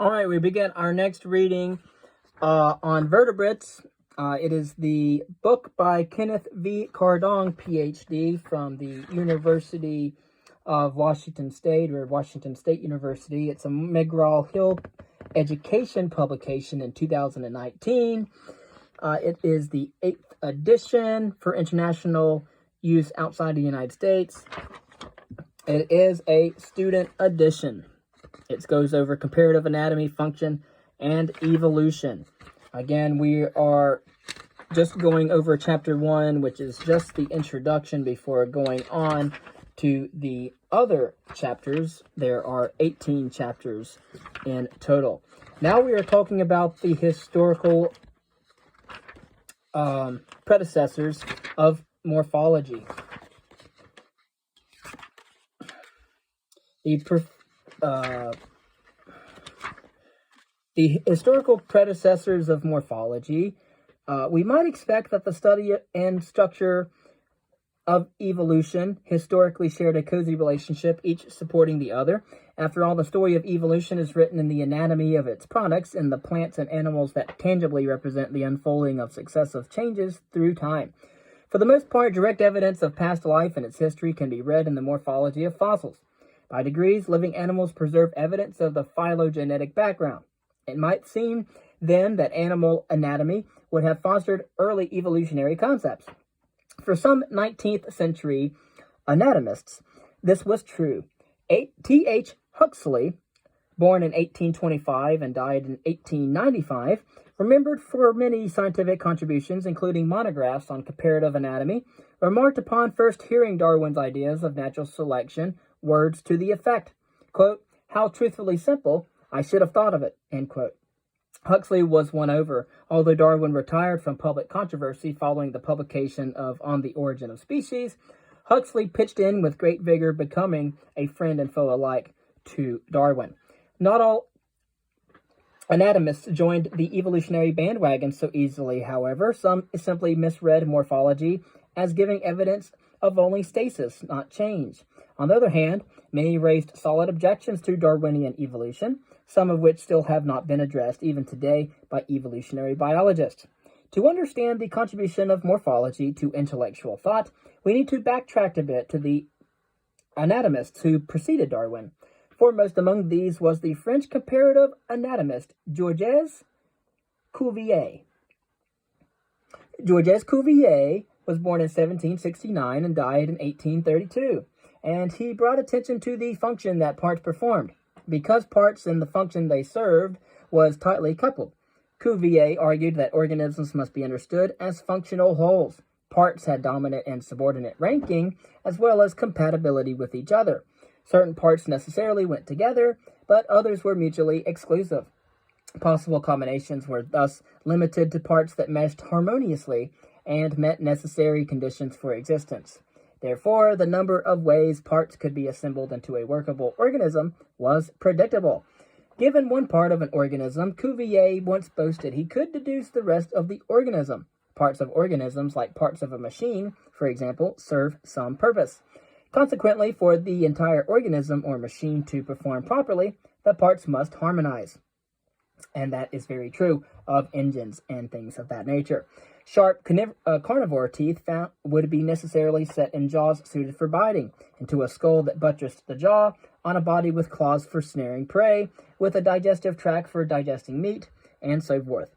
All right, we begin our next reading on vertebrates. It is the book by Kenneth V. Cardong, PhD, from the University of Washington State, or Washington State University. It's a McGraw-Hill education publication in 2019. It is the 8th edition for international use outside the United States. It is a student edition. It goes over comparative anatomy, function, and evolution. Again, we are just going over chapter 1, which is just the introduction before going on to the other chapters. There are 18 chapters in total. Now we are talking about the historical predecessors of morphology. The historical predecessors of morphology, we might expect that the study and structure of evolution historically shared a cozy relationship, each supporting the other. After all, the story of evolution is written in the anatomy of its products, in the plants and animals that tangibly represent the unfolding of successive changes through time. For the most part, direct evidence of past life and its history can be read in the morphology of fossils. By degrees, living animals preserve evidence of the phylogenetic background. It might seem, then, that animal anatomy would have fostered early evolutionary concepts. For some 19th century anatomists, this was true. T.H. Huxley, born in 1825 and died in 1895, remembered for many scientific contributions, including monographs on comparative anatomy, remarked upon first hearing Darwin's ideas of natural selection, words to the effect, quote, "How truthfully simple, I should have thought of it," end quote. Huxley was won over, although Darwin retired from public controversy following the publication of On the Origin of Species. Huxley pitched in with great vigor, becoming a friend and foe alike to Darwin. Not all anatomists joined the evolutionary bandwagon so easily, however. Some simply misread morphology as giving evidence of only stasis, not change. On the other hand, many raised solid objections to Darwinian evolution, some of which still have not been addressed even today by evolutionary biologists. To understand the contribution of morphology to intellectual thought, we need to backtrack a bit to the anatomists who preceded Darwin. Foremost among these was the French comparative anatomist Georges Cuvier. Georges Cuvier was born in 1769 and died in 1832, and he brought attention to the function that parts performed. Because parts and the function they served was tightly coupled, Cuvier argued that organisms must be understood as functional wholes. Parts had dominant and subordinate ranking, as well as compatibility with each other. Certain parts necessarily went together, but others were mutually exclusive. Possible combinations were thus limited to parts that meshed harmoniously and met necessary conditions for existence. Therefore, the number of ways parts could be assembled into a workable organism was predictable. Given one part of an organism, Cuvier once boasted he could deduce the rest of the organism. Parts of organisms, like parts of a machine, for example, serve some purpose. Consequently, for the entire organism or machine to perform properly, the parts must harmonize. And that is very true of engines and things of that nature. Sharp carnivore teeth would be necessarily set in jaws suited for biting, into a skull that buttressed the jaw, on a body with claws for snaring prey, with a digestive tract for digesting meat, and so forth.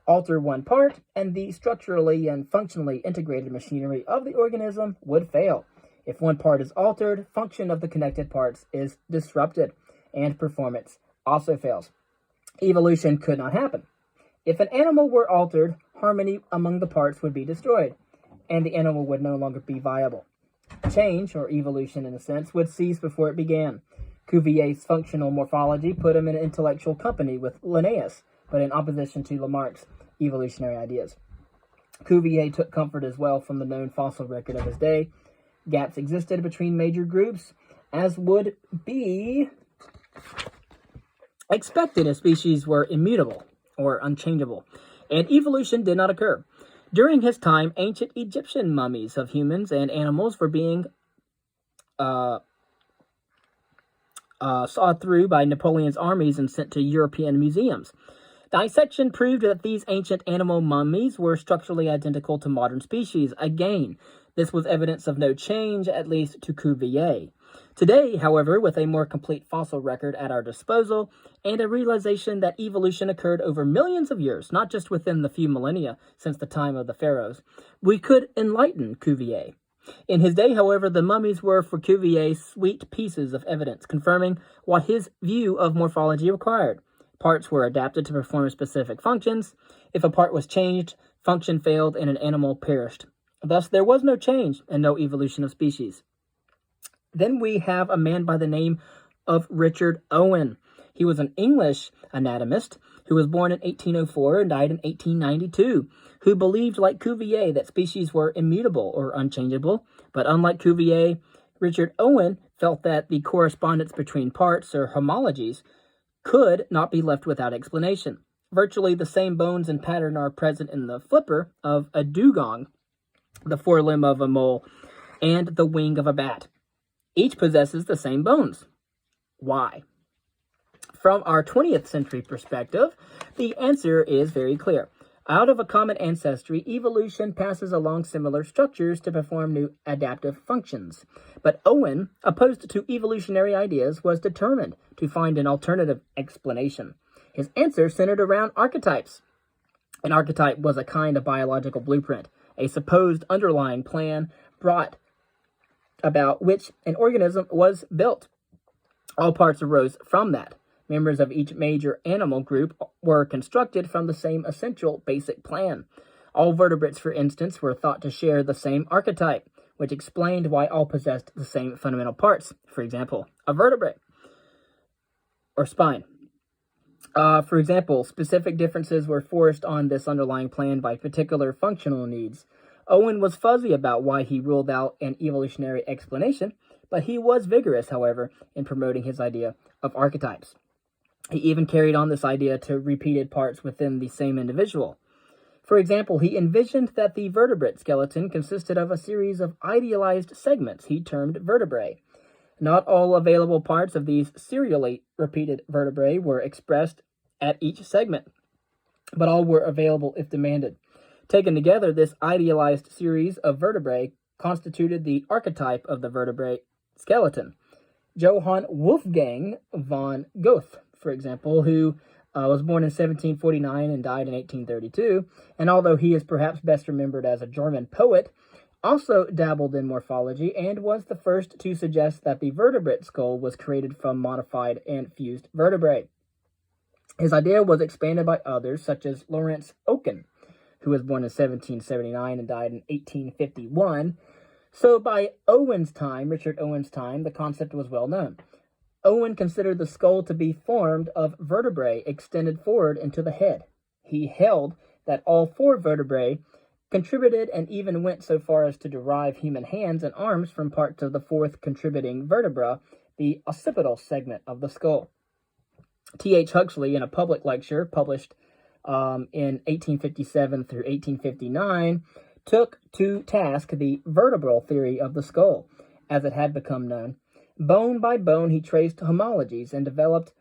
Alter one part, and the structurally and functionally integrated machinery of the organism would fail. If one part is altered, function of the connected parts is disrupted, and performance also fails. Evolution could not happen. If an animal were altered, harmony among the parts would be destroyed, and the animal would no longer be viable. Change, or evolution in a sense, would cease before it began. Cuvier's functional morphology put him in intellectual company with Linnaeus, but in opposition to Lamarck's evolutionary ideas. Cuvier took comfort as well from the known fossil record of his day. Gaps existed between major groups, as would be expected if species were immutable or unchangeable, and evolution did not occur. During his time, ancient Egyptian mummies of humans and animals were being sawed through by Napoleon's armies and sent to European museums. Dissection proved that these ancient animal mummies were structurally identical to modern species. Again, this was evidence of no change, at least to Cuvier. Today, however, with a more complete fossil record at our disposal, and a realization that evolution occurred over millions of years, not just within the few millennia since the time of the pharaohs, we could enlighten Cuvier. In his day, however, the mummies were for Cuvier sweet pieces of evidence, confirming what his view of morphology required. Parts were adapted to perform specific functions. If a part was changed, function failed and an animal perished. Thus, there was no change and no evolution of species. Then we have a man by the name of Richard Owen. He was an English anatomist who was born in 1804 and died in 1892, who believed, like Cuvier, that species were immutable or unchangeable. But unlike Cuvier, Richard Owen felt that the correspondence between parts, or homologies, could not be left without explanation. Virtually the same bones and pattern are present in the flipper of a dugong, the forelimb of a mole, and the wing of a bat. Each possesses the same bones. Why? From our 20th century perspective, the answer is very clear. Out of a common ancestry, evolution passes along similar structures to perform new adaptive functions. But Owen, opposed to evolutionary ideas, was determined to find an alternative explanation. His answer centered around archetypes. An archetype was a kind of biological blueprint, a supposed underlying plan brought about which an organism was built. All parts arose from that. Members of each major animal group were constructed from the same essential basic plan. All vertebrates, for instance, were thought to share the same archetype, which explained why all possessed the same fundamental parts. For example, a vertebrae or spine. For example, specific differences were forced on this underlying plan by particular functional needs. Owen was fuzzy about why he ruled out an evolutionary explanation, but he was vigorous, however, in promoting his idea of archetypes. He even carried on this idea to repeated parts within the same individual. For example, he envisioned that the vertebrate skeleton consisted of a series of idealized segments he termed vertebrae. Not all available parts of these serially repeated vertebrae were expressed at each segment, but all were available if demanded. Taken together, this idealized series of vertebrae constituted the archetype of the vertebrate skeleton. Johann Wolfgang von Goethe, for example, who was born in 1749 and died in 1832, and although he is perhaps best remembered as a German poet, also dabbled in morphology and was the first to suggest that the vertebrate skull was created from modified and fused vertebrae. His idea was expanded by others, such as Lawrence Oken, who was born in 1779 and died in 1851. So by Richard Owen's time, the concept was well known. Owen considered the skull to be formed of vertebrae extended forward into the head. He held that all four vertebrae contributed and even went so far as to derive human hands and arms from parts of the fourth contributing vertebra, the occipital segment of the skull. T.H. Huxley, in a public lecture published in 1857 through 1859, took to task the vertebral theory of the skull, as it had become known. Bone by bone, he traced homologies and developed.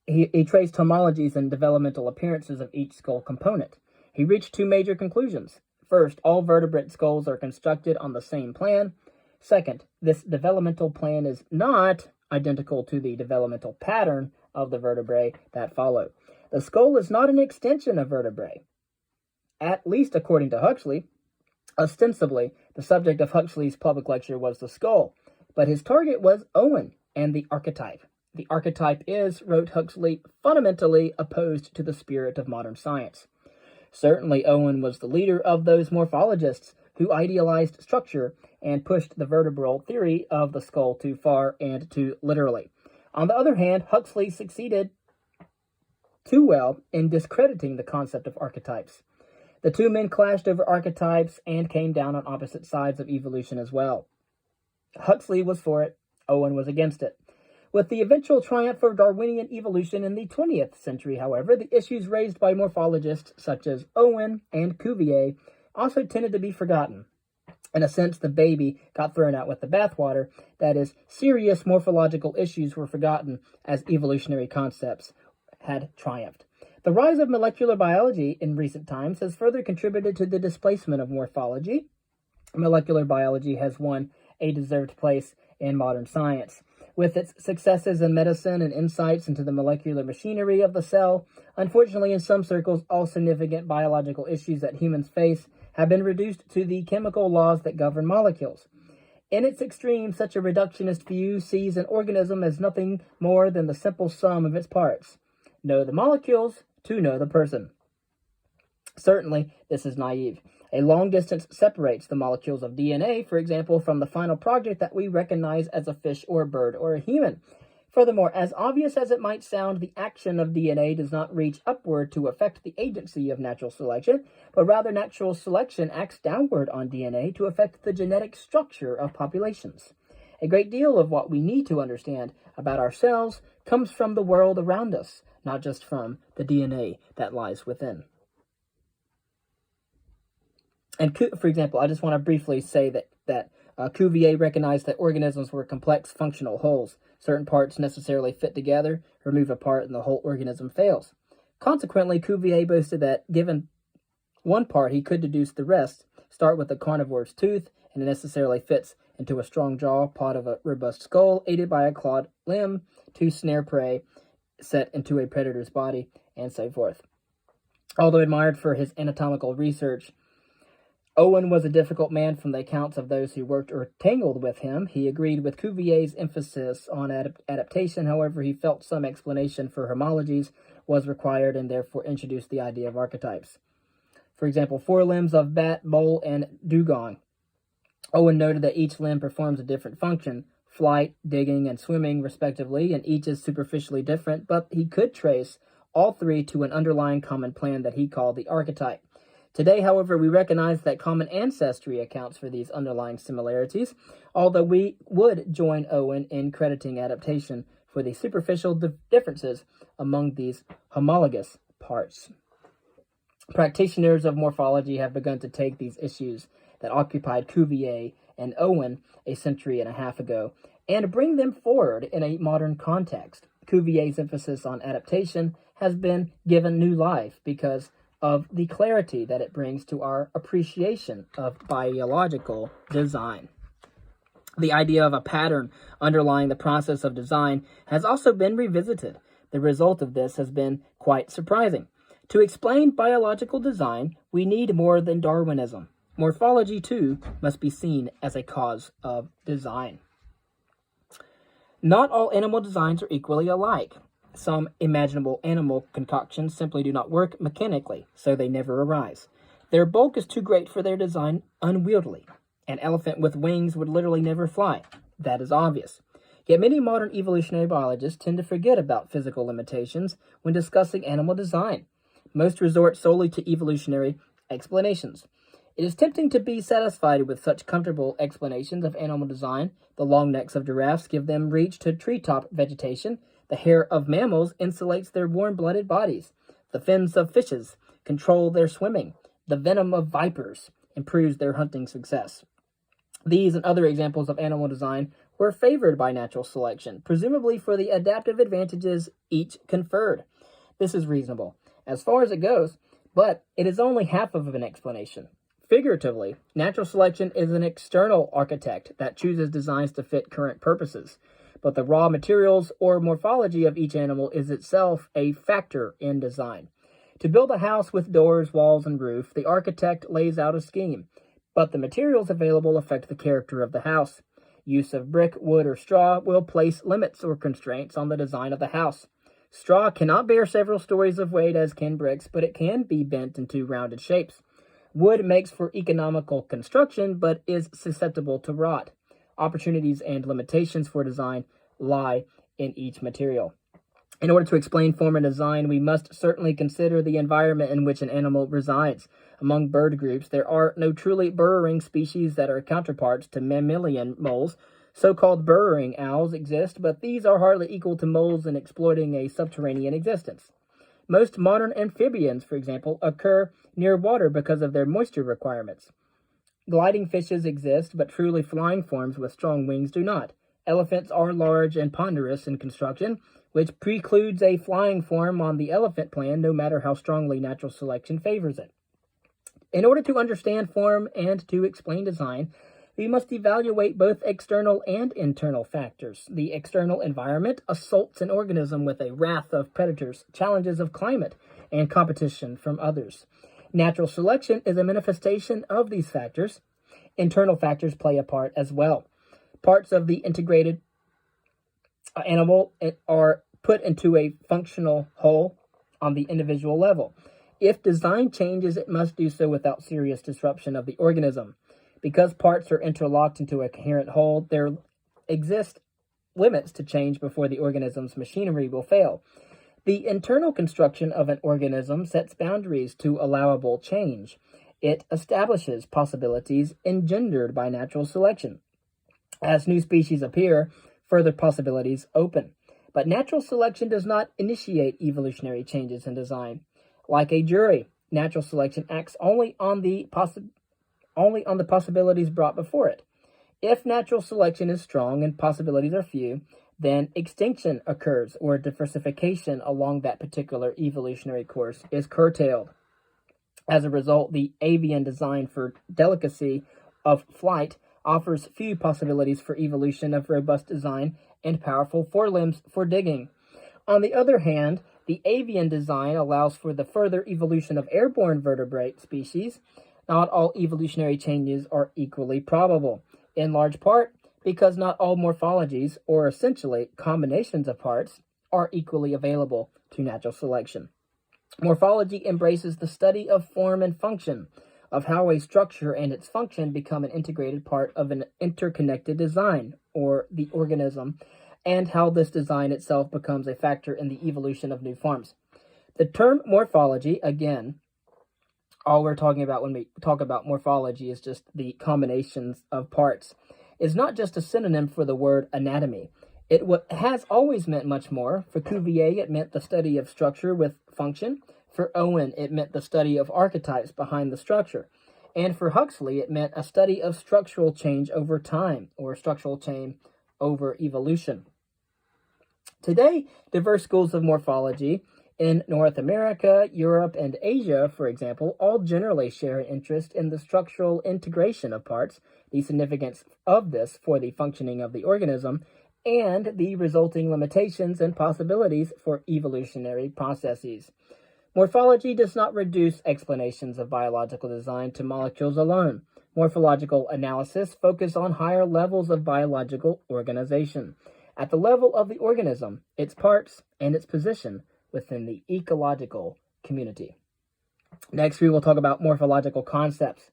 He traced homologies and developmental appearances of each skull component. He reached two major conclusions. First, all vertebrate skulls are constructed on the same plan. Second, this developmental plan is not identical to the developmental pattern of the vertebrae that follow. The skull is not an extension of vertebrae, at least according to Huxley. Ostensibly, the subject of Huxley's public lecture was the skull, but his target was Owen and the archetype. The archetype is, wrote Huxley, fundamentally opposed to the spirit of modern science. Certainly, Owen was the leader of those morphologists who idealized structure and pushed the vertebral theory of the skull too far and too literally. On the other hand, Huxley succeeded too well in discrediting the concept of archetypes. The two men clashed over archetypes and came down on opposite sides of evolution as well. Huxley was for it, Owen was against it. With the eventual triumph of Darwinian evolution in the 20th century, however, the issues raised by morphologists such as Owen and Cuvier also tended to be forgotten. In a sense, the baby got thrown out with the bathwater. That is, serious morphological issues were forgotten as evolutionary concepts had triumphed. The rise of molecular biology in recent times has further contributed to the displacement of morphology. Molecular biology has won a deserved place in modern science. With its successes in medicine and insights into the molecular machinery of the cell, unfortunately, in some circles, all significant biological issues that humans face have been reduced to the chemical laws that govern molecules. In its extreme, such a reductionist view sees an organism as nothing more than the simple sum of its parts. Know the molecules to know the person. Certainly, this is naive. A long distance separates the molecules of DNA, for example, from the final project that we recognize as a fish or a bird or a human. Furthermore, as obvious as it might sound, the action of DNA does not reach upward to affect the agency of natural selection, but rather natural selection acts downward on DNA to affect the genetic structure of populations. A great deal of what we need to understand about ourselves comes from the world around us, not just from the DNA that lies within. And for example, I just want to briefly say that Cuvier recognized that organisms were complex functional wholes. Certain parts necessarily fit together, remove a part, and the whole organism fails. Consequently, Cuvier boasted that given one part, he could deduce the rest, start with a carnivore's tooth, and it necessarily fits into a strong jaw, part of a robust skull, aided by a clawed limb, to snare prey, set into a predator's body, and so forth. Although admired for his anatomical research, Owen was a difficult man from the accounts of those who worked or tangled with him. He agreed with Cuvier's emphasis on adaptation. However, he felt some explanation for homologies was required and therefore introduced the idea of archetypes. For example, forelimbs of bat, mole, and dugong. Owen noted that each limb performs a different function, flight, digging, and swimming, respectively, and each is superficially different, but he could trace all three to an underlying common plan that he called the archetype. Today, however, we recognize that common ancestry accounts for these underlying similarities, although we would join Owen in crediting adaptation for the superficial differences among these homologous parts. Practitioners of morphology have begun to take these issues that occupied Cuvier and Owen a century and a half ago and bring them forward in a modern context. Cuvier's emphasis on adaptation has been given new life because of the clarity that it brings to our appreciation of biological design. The idea of a pattern underlying the process of design has also been revisited. The result of this has been quite surprising. To explain biological design, we need more than Darwinism. Morphology, too, must be seen as a cause of design. Not all animal designs are equally alike. Some imaginable animal concoctions simply do not work mechanically, so they never arise. Their bulk is too great for their design unwieldy. An elephant with wings would literally never fly. That is obvious. Yet many modern evolutionary biologists tend to forget about physical limitations when discussing animal design. Most resort solely to evolutionary explanations. It is tempting to be satisfied with such comfortable explanations of animal design. The long necks of giraffes give them reach to treetop vegetation. The hair of mammals insulates their warm-blooded bodies. The fins of fishes control their swimming. The venom of vipers improves their hunting success. These and other examples of animal design were favored by natural selection, presumably for the adaptive advantages each conferred. This is reasonable, as far as it goes, but it is only half of an explanation. Figuratively, natural selection is an external architect that chooses designs to fit current purposes. But the raw materials or morphology of each animal is itself a factor in design. To build a house with doors, walls, and roof, the architect lays out a scheme, but the materials available affect the character of the house. Use of brick, wood, or straw will place limits or constraints on the design of the house. Straw cannot bear several stories of weight as can bricks, but it can be bent into rounded shapes. Wood makes for economical construction, but is susceptible to rot. Opportunities and limitations for design lie in each material. In order to explain form and design, we must certainly consider the environment in which an animal resides. Among bird groups, there are no truly burrowing species that are counterparts to mammalian moles. So-called burrowing owls exist, but these are hardly equal to moles in exploiting a subterranean existence. Most modern amphibians, for example, occur near water because of their moisture requirements. Gliding fishes exist, but truly flying forms with strong wings do not. Elephants are large and ponderous in construction, which precludes a flying form on the elephant plan, no matter how strongly natural selection favors it. In order to understand form and to explain design, we must evaluate both external and internal factors. The external environment assaults an organism with a wrath of predators, challenges of climate, and competition from others. Natural selection is a manifestation of these factors. Internal factors play a part as well. Parts of the integrated animal are put into a functional whole on the individual level. If design changes, it must do so without serious disruption of the organism. Because parts are interlocked into a coherent whole, there exist limits to change before the organism's machinery will fail. The internal construction of an organism sets boundaries to allowable change. It establishes possibilities engendered by natural selection. As new species appear, further possibilities open. But natural selection does not initiate evolutionary changes in design. Like a jury, natural selection acts only on the possibilities brought before it. If natural selection is strong and possibilities are few, then extinction occurs or diversification along that particular evolutionary course is curtailed. As a result, the avian design for delicacy of flight offers few possibilities for evolution of robust design and powerful forelimbs for digging. On the other hand, the avian design allows for the further evolution of airborne vertebrate species. Not all evolutionary changes are equally probable, in large part because not all morphologies, or essentially combinations of parts, are equally available to natural selection. Morphology embraces the study of form and function, of how a structure and its function become an integrated part of an interconnected design, or the organism, and how this design itself becomes a factor in the evolution of new forms. The term morphology, again, all we're talking about when we talk about morphology is just the combinations of parts, is not just a synonym for the word anatomy. It has always meant much more. For Cuvier, it meant the study of structure with function. For Owen, it meant the study of archetypes behind the structure. And for Huxley, it meant a study of structural change over time, or structural change over evolution. Today, diverse schools of morphology in North America, Europe, and Asia, for example, all generally share an interest in the structural integration of parts, the significance of this for the functioning of the organism, and the resulting limitations and possibilities for evolutionary processes. Morphology does not reduce explanations of biological design to molecules alone. Morphological analysis focuses on higher levels of biological organization, at the level of the organism, its parts, and its position within the ecological community. Next, we will talk about morphological concepts.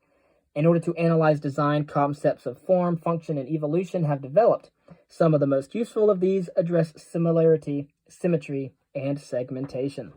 In order to analyze design, concepts of form, function, and evolution have developed. Some of the most useful of these address similarity, symmetry, and segmentation.